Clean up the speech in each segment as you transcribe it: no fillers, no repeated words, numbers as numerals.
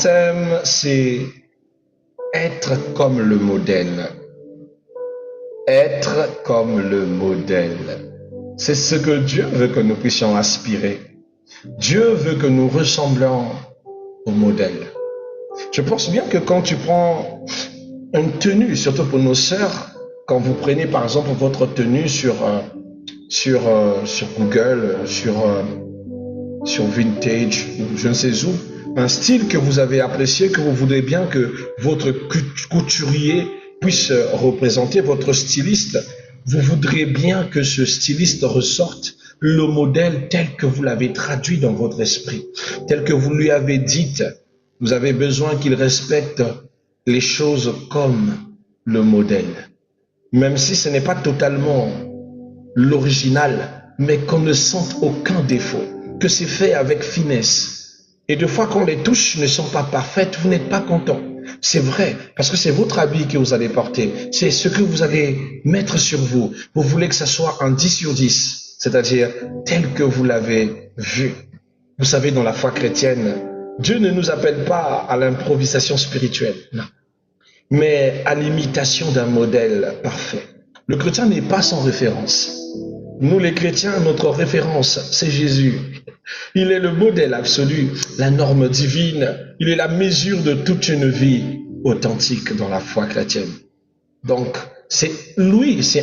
thème, c'est être comme le modèle. Être comme le modèle. C'est ce que Dieu veut que nous puissions aspirer. Dieu veut que nous ressemblions au modèle. Je pense bien que quand tu prends une tenue, surtout pour nos sœurs, quand vous prenez par exemple votre tenue sur Google, sur Vintage, je ne sais où, un style que vous avez apprécié, que vous voudrez bien que votre couturier puisse représenter, votre styliste, vous voudrez bien que ce styliste ressorte le modèle tel que vous l'avez traduit dans votre esprit, tel que vous lui avez dit. Vous avez besoin qu'il respecte les choses comme le modèle. Même si ce n'est pas totalement l'original, mais qu'on ne sente aucun défaut, que c'est fait avec finesse. Et des fois, quand les touches ne sont pas parfaites, vous n'êtes pas content. C'est vrai, parce que c'est votre habit que vous allez porter. C'est ce que vous allez mettre sur vous. Vous voulez que ça soit un 10 sur 10, c'est-à-dire tel que vous l'avez vu. Vous savez, dans la foi chrétienne, Dieu ne nous appelle pas à l'improvisation spirituelle, non, mais à l'imitation d'un modèle parfait. Le chrétien n'est pas sans référence. Nous, les chrétiens, notre référence, c'est Jésus. Il est le modèle absolu, la norme divine. Il est la mesure de toute une vie authentique dans la foi chrétienne. Donc, c'est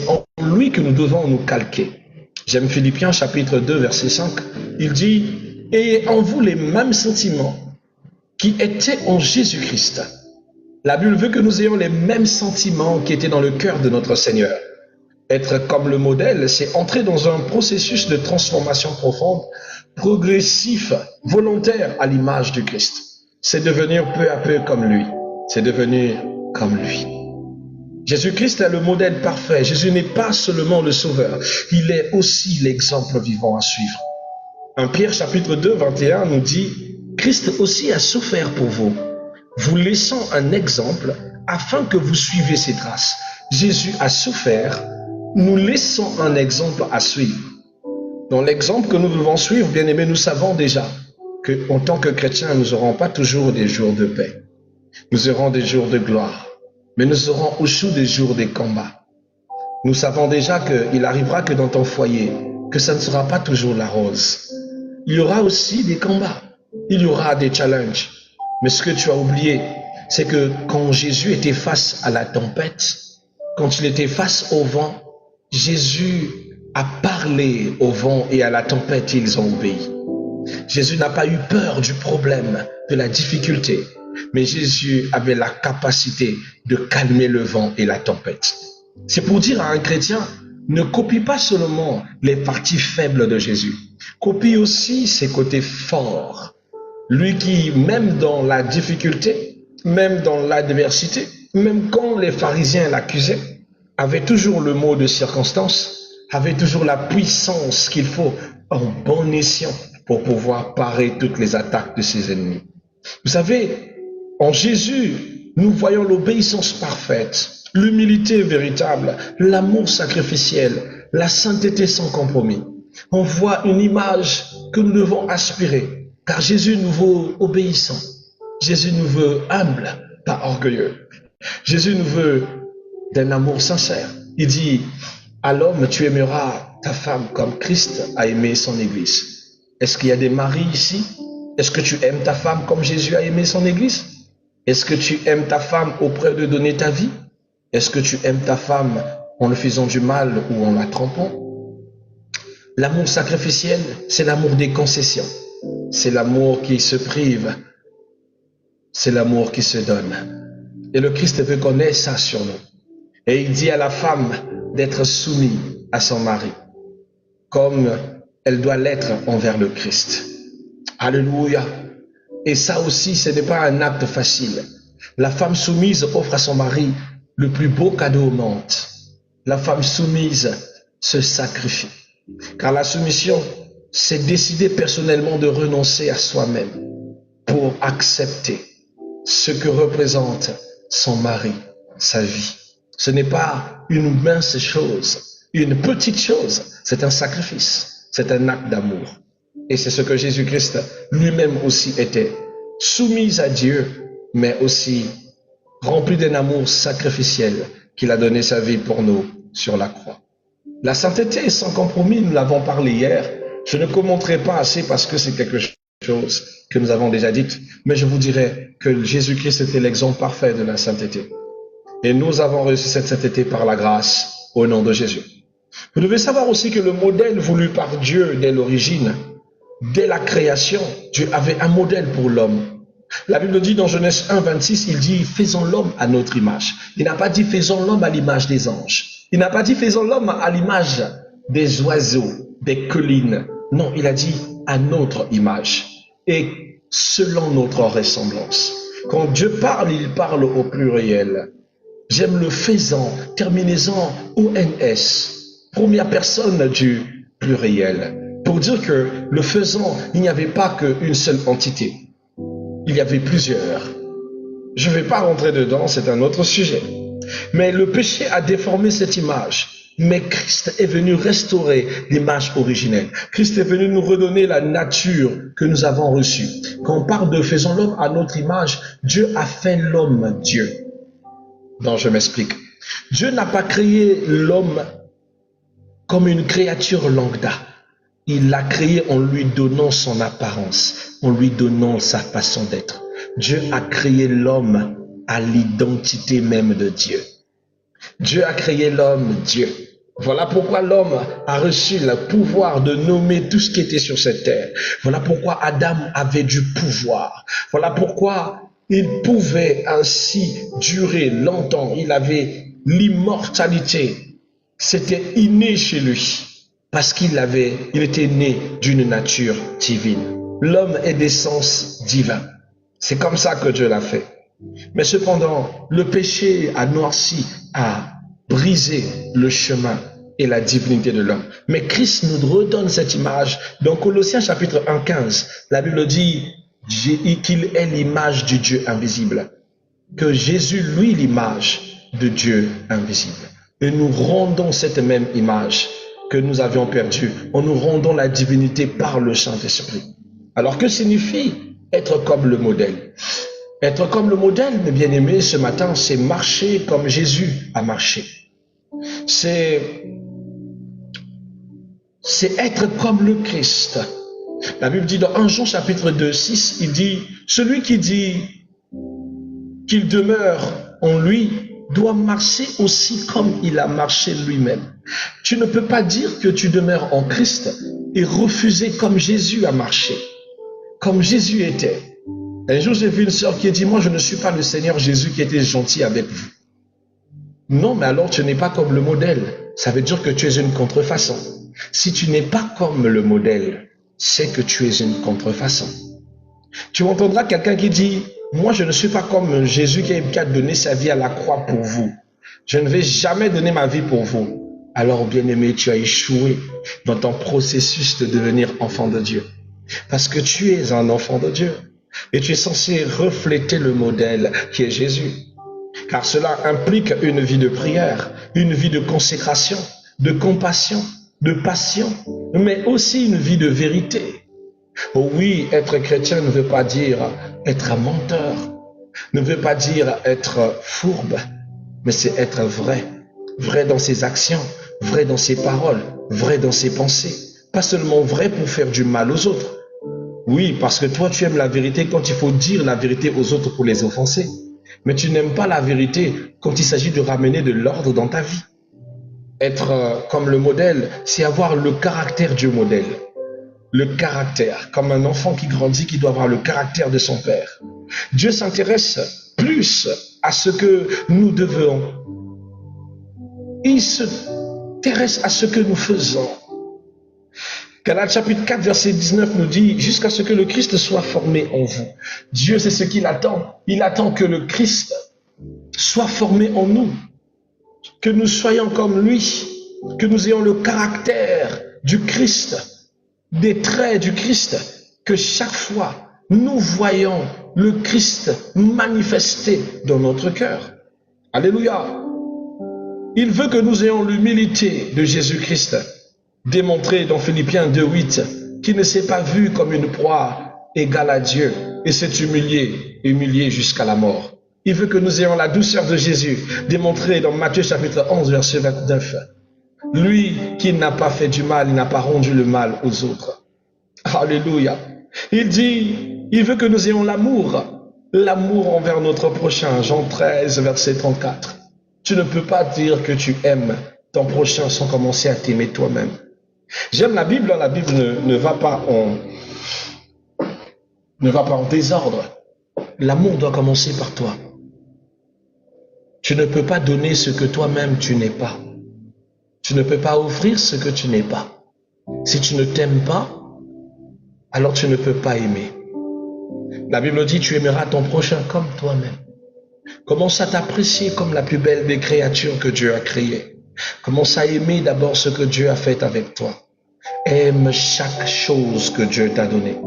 en lui que nous devons nous calquer. J'aime Philippiens chapitre 2, verset 5. Il dit, « Ayez en vous les mêmes sentiments qui étaient en Jésus-Christ. » La Bible veut que nous ayons les mêmes sentiments qui étaient dans le cœur de notre Seigneur. Être comme le modèle, c'est entrer dans un processus de transformation profonde, progressif, volontaire à l'image du Christ. C'est devenir peu à peu comme lui. C'est devenir comme lui. Jésus-Christ est le modèle parfait. Jésus n'est pas seulement le sauveur. Il est aussi l'exemple vivant à suivre. 1 Pierre chapitre 2, 21 nous dit, « Christ aussi a souffert pour vous, vous laissant un exemple afin que vous suiviez ses traces. » Jésus a souffert, nous laissons un exemple à suivre. Dans l'exemple que nous devons suivre, bien aimés, nous savons déjà qu'en tant que chrétiens, nous n'aurons pas toujours des jours de paix. Nous aurons des jours de gloire, mais nous aurons aussi des jours de combat. Nous savons déjà qu'il arrivera que dans ton foyer, que ça ne sera pas toujours la rose. Il y aura aussi des combats, il y aura des challenges. Mais ce que tu as oublié, c'est que quand Jésus était face à la tempête, quand il était face au vent, Jésus a parlé au vent et à la tempête et ils ont obéi. Jésus n'a pas eu peur du problème, de la difficulté, mais Jésus avait la capacité de calmer le vent et la tempête. C'est pour dire à un chrétien, ne copie pas seulement les parties faibles de Jésus, copie aussi ses côtés forts. Lui qui, même dans la difficulté, même dans l'adversité, même quand les pharisiens l'accusaient, avait toujours le mot de circonstance, avait toujours la puissance qu'il faut en bon escient pour pouvoir parer toutes les attaques de ses ennemis. Vous savez, en Jésus, nous voyons l'obéissance parfaite, l'humilité véritable, l'amour sacrificiel, la sainteté sans compromis. On voit une image que nous devons aspirer, car Jésus nous veut obéissant. Jésus nous veut humble, pas orgueilleux. Jésus nous veut d'un amour sincère. Il dit, à l'homme, tu aimeras ta femme comme Christ a aimé son Église. Est-ce qu'il y a des maris ici? Est-ce que tu aimes ta femme comme Jésus a aimé son Église? Est-ce que tu aimes ta femme auprès de donner ta vie? Est-ce que tu aimes ta femme en lui faisant du mal ou en la trompant? L'amour sacrificiel, c'est l'amour des concessions. C'est l'amour qui se prive. C'est l'amour qui se donne. Et le Christ veut qu'on ait ça sur nous. Et il dit à la femme d'être soumise à son mari, comme elle doit l'être envers le Christ. Alléluia. Et ça aussi, ce n'est pas un acte facile. La femme soumise offre à son mari le plus beau cadeau au monde. La femme soumise se sacrifie. Car la soumission, c'est décider personnellement de renoncer à soi-même pour accepter ce que représente son mari, sa vie. Ce n'est pas une mince chose, une petite chose, c'est un sacrifice, c'est un acte d'amour. Et c'est ce que Jésus-Christ lui-même aussi était. soumise à Dieu, mais aussi remplie d'un amour sacrificiel qu'il a donné sa vie pour nous sur la croix. La sainteté sans compromis, nous l'avons parlé hier. Je ne commenterai pas assez parce que c'est quelque chose que nous avons déjà dit, mais je vous dirais que Jésus-Christ était l'exemple parfait de la sainteté. Et nous avons reçu cette sainteté par la grâce au nom de Jésus. Vous devez savoir aussi que le modèle voulu par Dieu dès l'origine, dès la création, Dieu avait un modèle pour l'homme. La Bible dit dans Genèse 1, 26, il dit « Faisons l'homme à notre image ». Il n'a pas dit « Faisons l'homme à l'image des anges ». Il n'a pas dit « Faisons l'homme à l'image des oiseaux, des collines ». Non, il a dit « à notre image » et selon notre ressemblance. Quand Dieu parle, il parle au pluriel. J'aime le faisant, terminaison ONS, première personne du pluriel. Pour dire que le faisant, il n'y avait pas qu'une seule entité. Il y avait plusieurs. Je ne vais pas rentrer dedans, c'est un autre sujet. Mais le péché a déformé cette image. Mais Christ est venu restaurer l'image originelle. Christ est venu nous redonner la nature que nous avons reçue. Quand on parle de faisons l'homme à notre image, Dieu a fait l'homme Dieu. Donc je m'explique. Dieu n'a pas créé l'homme comme une créature lambda. Il l'a créé en lui donnant son apparence, en lui donnant sa façon d'être. Dieu a créé l'homme à l'identité même de Dieu. Dieu a créé l'homme Dieu. Voilà pourquoi l'homme a reçu le pouvoir de nommer tout ce qui était sur cette terre. Voilà pourquoi Adam avait du pouvoir. Voilà pourquoi il pouvait ainsi durer longtemps. Il avait l'immortalité. C'était inné chez lui. Parce il était né d'une nature divine. L'homme est d'essence divine. C'est comme ça que Dieu l'a fait. Mais cependant, le péché a noirci, a brisé le chemin et la divinité de l'homme. Mais Christ nous redonne cette image. Dans Colossiens chapitre 1, 15, la Bible dit qu'il est l'image du Dieu invisible. Que Jésus, lui, l'image de Dieu invisible. Et nous rendons cette même image que nous avions perdue en nous rendant la divinité par le Saint-Esprit. Alors que signifie être comme le modèle? Être comme le modèle, mes bien-aimés, ce matin, c'est marcher comme Jésus a marché. C'est être comme le Christ. La Bible dit dans 1 Jean chapitre 2, 6, il dit, celui qui dit qu'il demeure en lui doit marcher aussi comme il a marché lui-même. Tu ne peux pas dire que tu demeures en Christ et refuser comme Jésus a marché, comme Jésus était. Un jour, j'ai vu une sœur qui a dit, moi, je ne suis pas le Seigneur Jésus qui était gentil avec vous. Non, mais alors tu n'es pas comme le modèle. Ça veut dire que tu es une contrefaçon. Si tu n'es pas comme le modèle, c'est que tu es une contrefaçon. Tu entendras quelqu'un qui dit, moi, je ne suis pas comme Jésus qui a donné sa vie à la croix pour vous. Je ne vais jamais donner ma vie pour vous. Alors, bien-aimé, tu as échoué dans ton processus de devenir enfant de Dieu. Parce que tu es un enfant de Dieu. Et tu es censé refléter le modèle qui est Jésus. Car cela implique une vie de prière, une vie de consécration, de compassion, de passion, mais aussi une vie de vérité. Oh oui, être chrétien ne veut pas dire être un menteur, ne veut pas dire être fourbe, mais c'est être vrai. Vrai dans ses actions, vrai dans ses paroles, vrai dans ses pensées. Pas seulement vrai pour faire du mal aux autres. Oui, parce que toi, tu aimes la vérité quand il faut dire la vérité aux autres pour les offenser. Mais tu n'aimes pas la vérité quand il s'agit de ramener de l'ordre dans ta vie. Être comme le modèle, c'est avoir le caractère du modèle. Le caractère, comme un enfant qui grandit, qui doit avoir le caractère de son père. Dieu s'intéresse plus à ce que nous devons. Il s'intéresse à ce que nous faisons. Galates chapitre 4, verset 19 nous dit, jusqu'à ce que le Christ soit formé en vous. Dieu, c'est ce qu'il attend. Il attend que le Christ soit formé en nous. Que nous soyons comme lui. Que nous ayons le caractère du Christ. Des traits du Christ. Que chaque fois, nous voyons le Christ manifesté dans notre cœur. Alléluia. Il veut que nous ayons l'humilité de Jésus-Christ. Démontré dans Philippiens 2.8, qui ne s'est pas vu comme une proie égal à Dieu et s'est humilié jusqu'à la mort. Il veut que nous ayons la douceur de Jésus, démontrée dans Matthieu chapitre 11, verset 29. Lui qui n'a pas fait du mal, il n'a pas rendu le mal aux autres. Alléluia. Il dit, il veut que nous ayons l'amour envers notre prochain. Jean 13, verset 34. Tu ne peux pas dire que tu aimes ton prochain sans commencer à t'aimer toi-même. J'aime la Bible ne va pas en désordre. L'amour doit commencer par toi. Tu ne peux pas donner ce que toi-même tu n'es pas. Tu ne peux pas offrir ce que tu n'es pas. Si tu ne t'aimes pas, alors tu ne peux pas aimer. La Bible dit, tu aimeras ton prochain comme toi-même. Commence à t'apprécier comme la plus belle des créatures que Dieu a créées. Commence à aimer d'abord ce que Dieu a fait avec toi. Aime chaque chose que Dieu t'a donnée.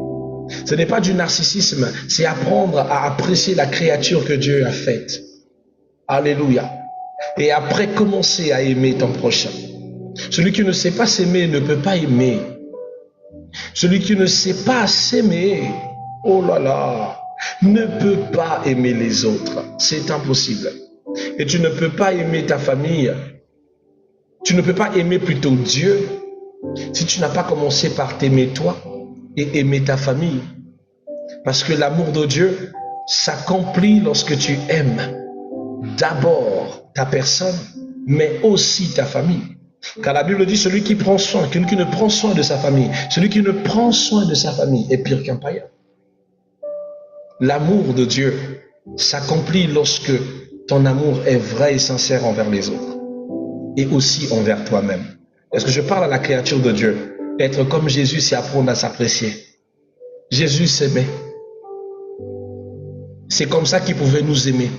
Ce n'est pas du narcissisme, c'est apprendre à apprécier la créature que Dieu a faite. Alléluia. Et après, commencer à aimer ton prochain. Celui qui ne sait pas s'aimer ne peut pas aimer. Celui qui ne sait pas s'aimer, oh là là, ne peut pas aimer les autres. C'est impossible. Et tu ne peux pas aimer ta famille. Tu ne peux pas aimer plutôt Dieu si tu n'as pas commencé par t'aimer toi et aimer ta famille. Parce que l'amour de Dieu s'accomplit lorsque tu aimes d'abord ta personne, mais aussi ta famille. Car la Bible dit, celui qui prend soin, celui qui ne prend soin de sa famille, celui qui ne prend soin de sa famille est pire qu'un païen. L'amour de Dieu s'accomplit lorsque ton amour est vrai et sincère envers les autres et aussi envers toi-même. Est-ce que je parle à la créature de Dieu? Être comme Jésus, c'est apprendre à s'apprécier. Jésus s'aimait. C'est comme ça qu'il pouvait nous aimer.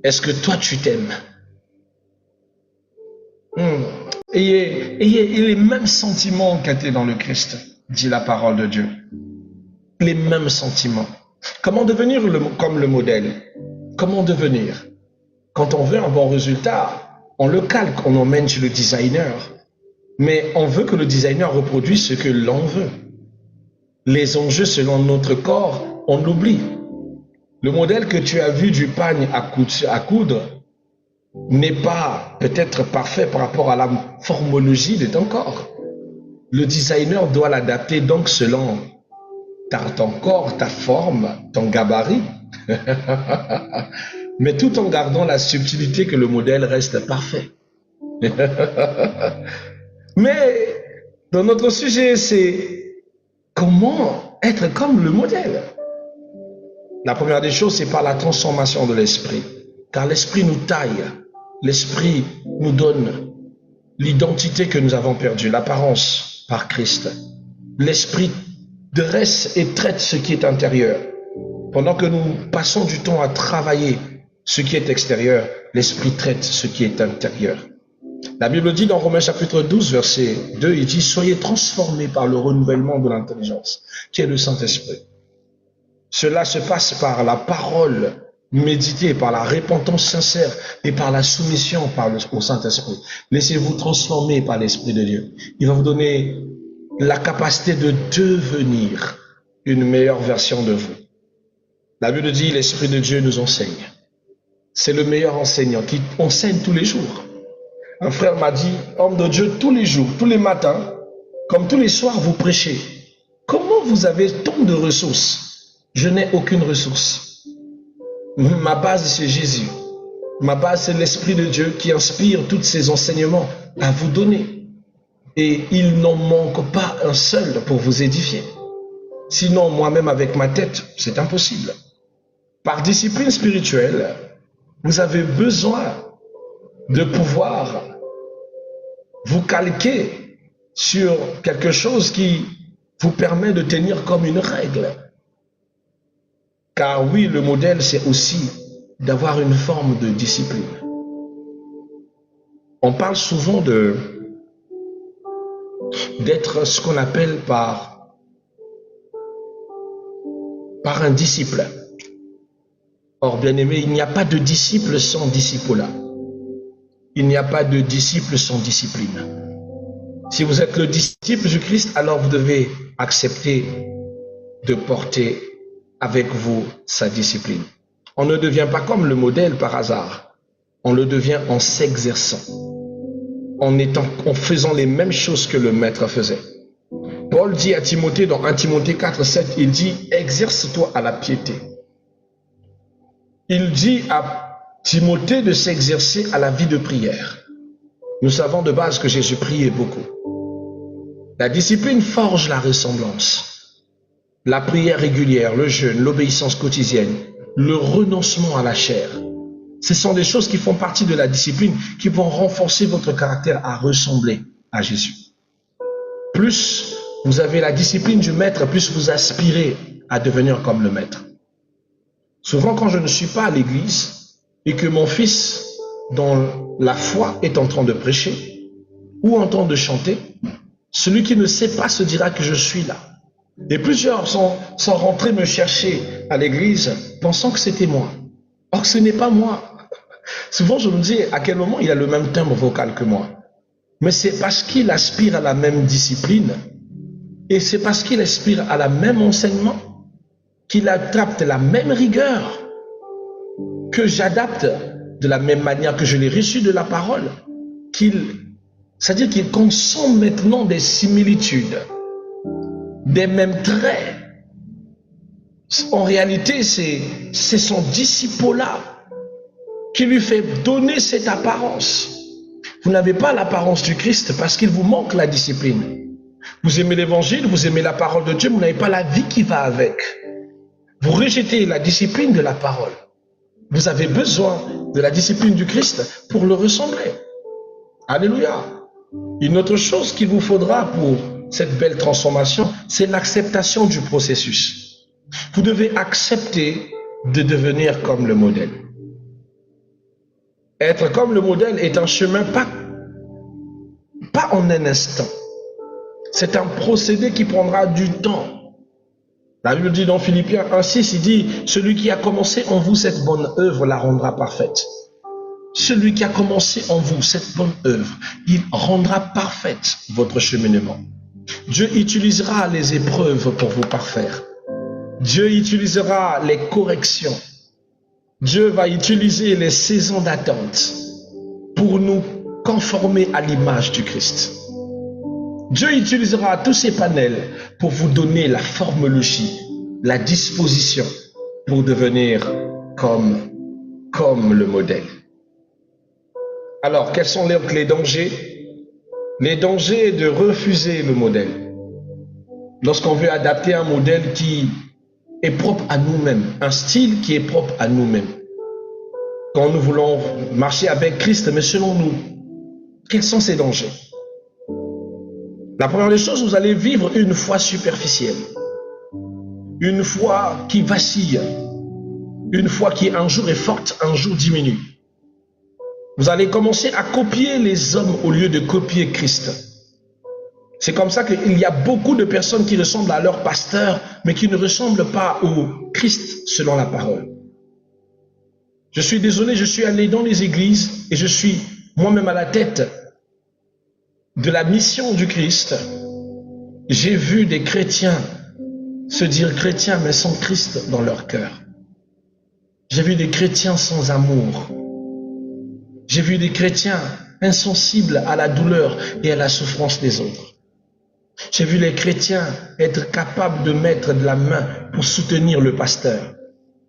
Est-ce que toi, tu t'aimes? Ayez les mêmes sentiments qu'étaient dans le Christ, dit la parole de Dieu. Les mêmes sentiments. Comment devenir comme le modèle? Comment devenir? Quand on veut un bon résultat, on le calque, on emmène chez le designer. Mais on veut que le designer reproduise ce que l'on veut. Les enjeux selon notre corps, on l'oublie. Le modèle que tu as vu du pagne à coudre n'est pas peut-être parfait par rapport à la formologie de ton corps. Le designer doit l'adapter donc selon ton corps, ta forme, ton gabarit. Mais tout en gardant la subtilité que le modèle reste parfait. Mais dans notre sujet, c'est comment être comme le modèle. La première des choses, c'est par la transformation de l'esprit. Car l'esprit nous taille. L'esprit nous donne l'identité que nous avons perdue, l'apparence par Christ. L'esprit dresse et traite ce qui est intérieur. Pendant que nous passons du temps à travailler ce qui est extérieur, l'esprit traite ce qui est intérieur. La Bible dit dans Romains chapitre 12, verset 2, il dit « Soyez transformés par le renouvellement de l'intelligence, qui est le Saint-Esprit. » Cela se passe par la parole méditée, par la repentance sincère et par la soumission au Saint-Esprit. Laissez-vous transformer par l'Esprit de Dieu. Il va vous donner la capacité de devenir une meilleure version de vous. La Bible dit « L'Esprit de Dieu nous enseigne. » C'est le meilleur enseignant qui enseigne tous les jours. Un frère m'a dit, homme de Dieu, tous les jours, tous les matins, comme tous les soirs, vous prêchez. Comment vous avez tant de ressources? Je n'ai aucune ressource. Ma base, c'est Jésus. Ma base, c'est l'Esprit de Dieu qui inspire tous ces enseignements à vous donner. Et il n'en manque pas un seul pour vous édifier. Sinon, moi-même, avec ma tête, c'est impossible. Par discipline spirituelle, vous avez besoin de pouvoir vous calquer sur quelque chose qui vous permet de tenir comme une règle. Car oui, le modèle, c'est aussi d'avoir une forme de discipline. On parle souvent d'être ce qu'on appelle par un disciple. Or, bien aimé, il n'y a pas de disciple sans disciple-là. Il n'y a pas de disciple sans discipline. Si vous êtes le disciple du Christ, alors vous devez accepter de porter avec vous sa discipline. On ne devient pas comme le modèle par hasard. On le devient en s'exerçant, en faisant les mêmes choses que le maître faisait. Paul dit à Timothée dans 1 Timothée 4, 7, il dit « Exerce-toi à la piété ». Il dit à Timothée de s'exercer à la vie de prière. Nous savons de base que Jésus priait beaucoup. La discipline forge la ressemblance. La prière régulière, le jeûne, l'obéissance quotidienne, le renoncement à la chair. Ce sont des choses qui font partie de la discipline, qui vont renforcer votre caractère à ressembler à Jésus. Plus vous avez la discipline du maître, plus vous aspirez à devenir comme le maître. Souvent, quand je ne suis pas à l'église et que mon fils, dans la foi, est en train de prêcher ou en train de chanter, celui qui ne sait pas se dira que je suis là. Et plusieurs sont rentrés me chercher à l'église pensant que c'était moi. Or, ce n'est pas moi. Souvent, je me dis à quel moment il a le même timbre vocal que moi. Mais c'est parce qu'il aspire à la même discipline et c'est parce qu'il aspire à la même enseignement qu'il adapte la même rigueur que j'adapte de la même manière que je l'ai reçu de la parole. C'est-à-dire qu'il consomme maintenant des similitudes, des mêmes traits. En réalité, c'est son disciple-là qui lui fait donner cette apparence. Vous n'avez pas l'apparence du Christ parce qu'il vous manque la discipline. Vous aimez l'évangile, vous aimez la parole de Dieu, mais vous n'avez pas la vie qui va avec. Vous rejetez la discipline de la parole. Vous avez besoin de la discipline du Christ pour le ressembler. Alléluia. Une autre chose qu'il vous faudra pour cette belle transformation, c'est l'acceptation du processus. Vous devez accepter de devenir comme le modèle. Être comme le modèle est un chemin pas en un instant. C'est un procédé qui prendra du temps. La Bible dit dans Philippiens 1,6, il dit « Celui qui a commencé en vous cette bonne œuvre la rendra parfaite. » Celui qui a commencé en vous cette bonne œuvre, il rendra parfaite votre cheminement. Dieu utilisera les épreuves pour vous parfaire. Dieu utilisera les corrections. Dieu va utiliser les saisons d'attente pour nous conformer à l'image du Christ. Dieu utilisera tous ces panels pour vous donner la formologie, la disposition pour devenir comme le modèle. Alors, quels sont les dangers? Les dangers de refuser le modèle. Lorsqu'on veut adapter un modèle qui est propre à nous-mêmes, un style qui est propre à nous-mêmes. Quand nous voulons marcher avec Christ, mais selon nous, quels sont ces dangers? La première des choses, vous allez vivre une foi superficielle, une foi qui vacille, une foi qui un jour est forte, un jour diminue. Vous allez commencer à copier les hommes au lieu de copier Christ. C'est comme ça qu'il y a beaucoup de personnes qui ressemblent à leur pasteur, mais qui ne ressemblent pas au Christ selon la parole. Je suis désolé, je suis allé dans les églises et je suis moi-même à la tête de la mission du Christ. J'ai vu des chrétiens se dire chrétiens, mais sans Christ dans leur cœur. J'ai vu des chrétiens sans amour. J'ai vu des chrétiens insensibles à la douleur et à la souffrance des autres. J'ai vu les chrétiens être capables de mettre de la main pour soutenir le pasteur.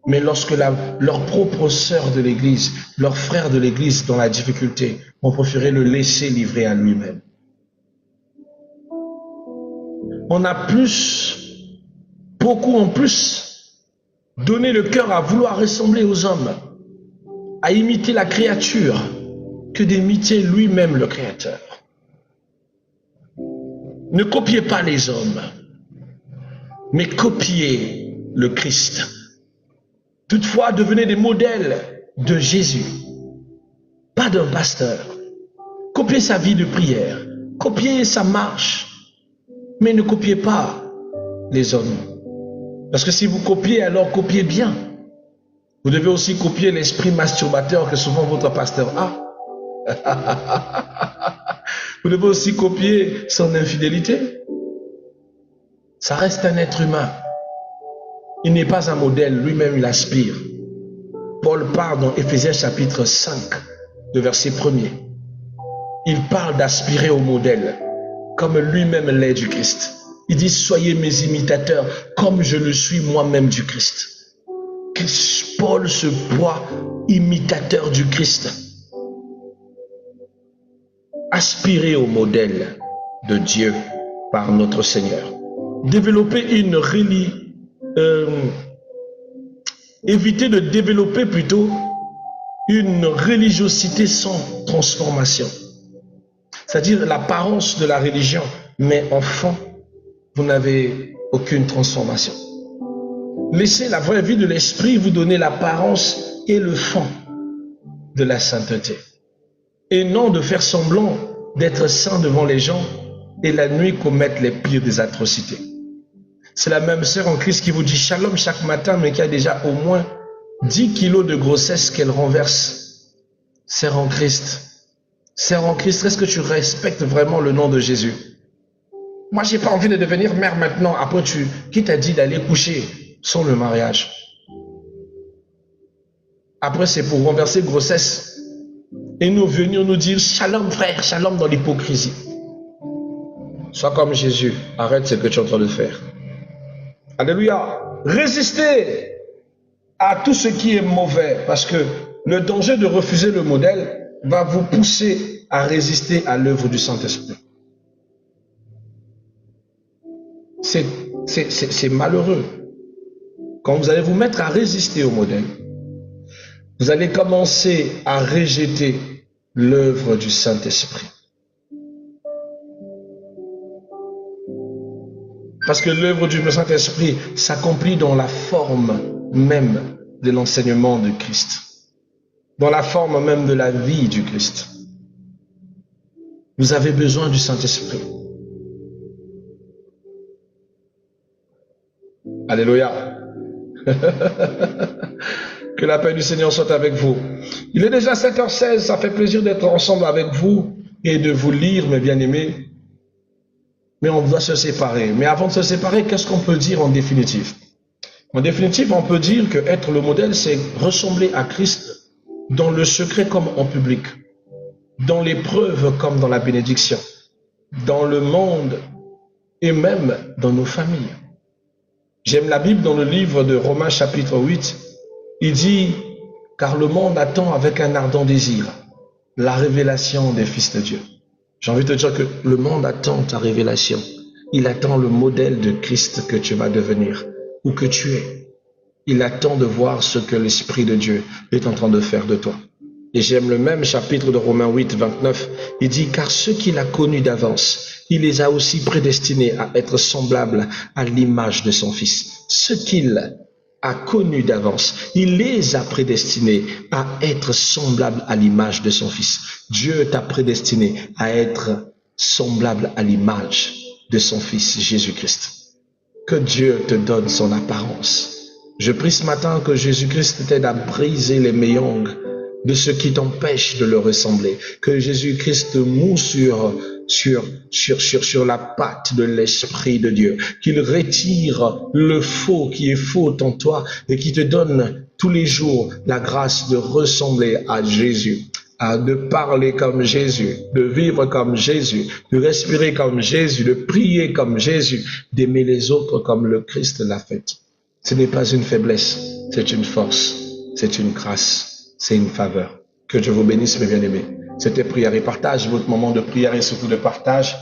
Mais lorsque leur propre sœur de l'église, leur frère de l'église dans la difficulté, ont préféré le laisser livrer à lui-même. On a beaucoup en plus, donné le cœur à vouloir ressembler aux hommes, à imiter la créature, que d'imiter lui-même le Créateur. Ne copiez pas les hommes, mais copiez le Christ. Toutefois, devenez des modèles de Jésus, pas d'un pasteur. Copiez sa vie de prière, copiez sa marche, mais ne copiez pas les hommes. Parce que si vous copiez, alors copiez bien. Vous devez aussi copier l'esprit masturbateur que souvent votre pasteur a. Vous devez aussi copier son infidélité. Ça reste un être humain. Il n'est pas un modèle, lui-même il aspire. Paul parle dans Éphésiens chapitre 5, de verset 1er. Il parle d'aspirer au modèle, comme lui-même l'est du Christ. Il dit, soyez mes imitateurs, comme je le suis moi-même du Christ. Paul se voit imitateur du Christ. Aspirer au modèle de Dieu par notre Seigneur. Développer éviter de développer plutôt une religiosité sans transformation. C'est-à-dire l'apparence de la religion, mais en fond, vous n'avez aucune transformation. Laissez la vraie vie de l'esprit vous donner l'apparence et le fond de la sainteté. Et non de faire semblant d'être saint devant les gens et la nuit commettre les pires des atrocités. C'est la même sœur en Christ qui vous dit shalom chaque matin, mais qui a déjà au moins 10 kilos de grossesse qu'elle renverse. Sœur en Christ. Sœur en Christ, est-ce que tu respectes vraiment le nom de Jésus? Moi, j'ai pas envie de devenir mère maintenant. Après, qui t'a dit d'aller coucher sans le mariage? Après, c'est pour renverser grossesse. Et nous venir nous dire shalom frère, shalom dans l'hypocrisie. Sois comme Jésus. Arrête ce que tu es en train de faire. Alléluia. Résistez à tout ce qui est mauvais, parce que le danger de refuser le modèle va vous pousser à résister à l'œuvre du Saint-Esprit. C'est malheureux. Quand vous allez vous mettre à résister au modèle, vous allez commencer à rejeter l'œuvre du Saint-Esprit. Parce que l'œuvre du Saint-Esprit s'accomplit dans la forme même de l'enseignement de Christ, dans la forme même de la vie du Christ. Vous avez besoin du Saint-Esprit. Alléluia. Que la paix du Seigneur soit avec vous. Il est déjà 7h16, ça fait plaisir d'être ensemble avec vous et de vous lire, mes bien-aimés. Mais on doit se séparer. Mais avant de se séparer, qu'est-ce qu'on peut dire en définitive? En définitive, on peut dire que être le modèle, c'est ressembler à Christ dans le secret comme en public, dans l'épreuve comme dans la bénédiction, dans le monde et même dans nos familles. J'aime la Bible dans le livre de Romains chapitre 8. Il dit, car le monde attend avec un ardent désir la révélation des fils de Dieu. J'ai envie de te dire que le monde attend ta révélation. Il attend le modèle de Christ que tu vas devenir ou que tu es. Il attend de voir ce que l'Esprit de Dieu est en train de faire de toi. Et j'aime le même chapitre de Romains 8, 29. Il dit, car ceux qu'il a connus d'avance, il les a aussi prédestinés à être semblables à l'image de son Fils. Ceux qu'il a connus d'avance, il les a prédestinés à être semblables à l'image de son Fils. Dieu t'a prédestiné à être semblable à l'image de son Fils Jésus-Christ. Que Dieu te donne son apparence. Je prie ce matin que Jésus-Christ t'aide à briser les méandres de ce qui t'empêche de le ressembler. Que Jésus-Christ te moue sur la patte de l'Esprit de Dieu. Qu'il retire le faux qui est faux en toi et qui te donne tous les jours la grâce de ressembler à Jésus. De parler comme Jésus, de vivre comme Jésus, de respirer comme Jésus, de prier comme Jésus, d'aimer les autres comme le Christ l'a fait. Ce n'est pas une faiblesse, c'est une force, c'est une grâce, c'est une faveur. Que Dieu vous bénisse, mes bien-aimés. C'était prière et partage, votre moment de prière et surtout de partage.